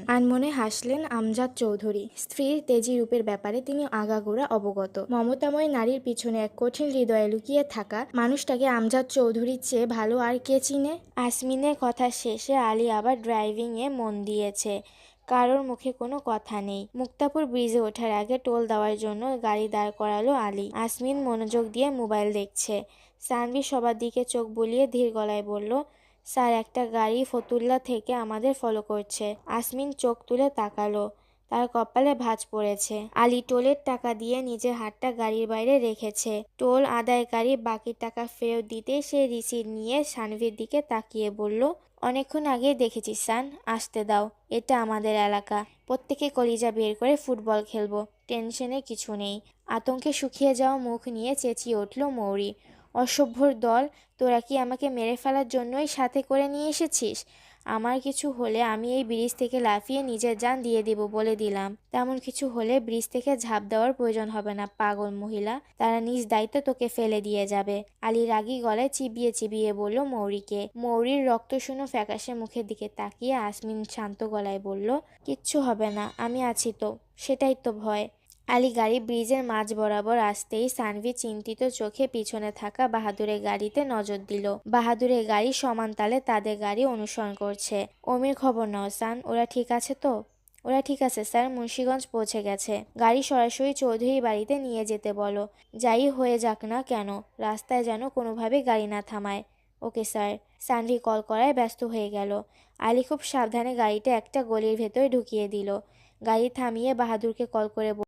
আনমনে হাসলেন আমজাদ চৌধুরী। স্ত্রীর তেজি রূপের ব্যাপারে তিনি আগাগোড়া অবগত। মমতাময়ী নারীর পিছনে এক কঠিন হৃদয়ে লুকিয়ে থাকা মানুষটাকে আমজাদ চৌধুরীর চেয়ে ভালো আর কে চিনে? আসমিনের কথা শেষে আলী আবার ড্রাইভিংয়ে মন দিয়েছে। কারোর মুখে কোনো কথা নেই। মুক্তাপুর ব্রিজে ওঠার আগে টোল দেওয়ার জন্য গাড়ি দাঁড় করালো আলী। আসমিন মনোযোগ দিয়ে মোবাইল দেখছে। সানভি সবার দিকে চোখ বুলিয়ে ধীর গলায় বলল, স্যার, একটা গাড়ি ফতুল্লা থেকে আমাদের ফলো করছে। আসমিন চোখ তুলে তাকালো। তার কপালে ভাঁজ পড়েছে। আলী টোলের টাকা দিয়ে নিজের হাতটা গাড়ির বাইরে রেখেছে। টোল আদায়কারী বাকি টাকা ফেরত দিতে সে রিসিট নিয়ে সানভির দিকে তাকিয়ে বলল, অনেকক্ষণ আগেই দেখেছি সান, আসতে দাও। এটা আমাদের এলাকা। প্রত্যেকে কলিজা বের করে ফুটবল খেলবো। টেনশনে কিছু নেই। আতঙ্কে শুকিয়ে যাওয়া মুখ নিয়ে চেঁচিয়ে উঠল মৌরি, অসভ্যর দল! তোরা কি আমাকে মেরে ফেলার জন্যই সাথে করে নিয়ে এসেছিস? আমার কিছু হলে আমি এই ব্রিজ থেকে লাফিয়ে নিজের জান দিয়ে দেব, বলে দিলাম। তেমন কিছু হলে ব্রিজ থেকে ঝাঁপ দেওয়ার প্রয়োজন হবে না, পাগল মহিলা। তারা নিজ দায়িত্বে তোকে ফেলে দিয়ে যাবে। আলী রাগী গলায় চিবিয়ে চিবিয়ে বলল মৌরিকে। মৌরির রক্তশূন্য ফ্যাকাশে মুখের দিকে তাকিয়ে আসমিন শান্ত গলায় বলল, কিচ্ছু হবে না, আমি আছি তো। সেটাই তো ভয়। আলী গাড়ি ব্রিজের মাঝ বরাবর আসতেই সানভি চিন্তিত চোখে পিছনে থাকা বাহাদুরের গাড়িতে নজর দিল। বাহাদুরের গাড়ি সমান তালে তাদের গাড়ি অনুসরণ করছে। অমির খবর নাও সান, ওরা ঠিক আছে তো? ওরা ঠিক আছে স্যার, মুন্সিগঞ্জ পৌঁছে গেছে। গাড়ি সরাসরি চৌধুরী বাড়িতে নিয়ে যেতে বলো। যাই হয়ে যাক না কেন, রাস্তায় যেন কোনোভাবে গাড়ি না থামায়। Okay sir. সানভি কল করায় ব্যস্ত হয়ে গেল। আলী খুব সাবধানে গাড়িটা একটা গলির ভেতরে ঢুকিয়ে দিল। গাড়ি থামিয়ে বাহাদুরকে কল করে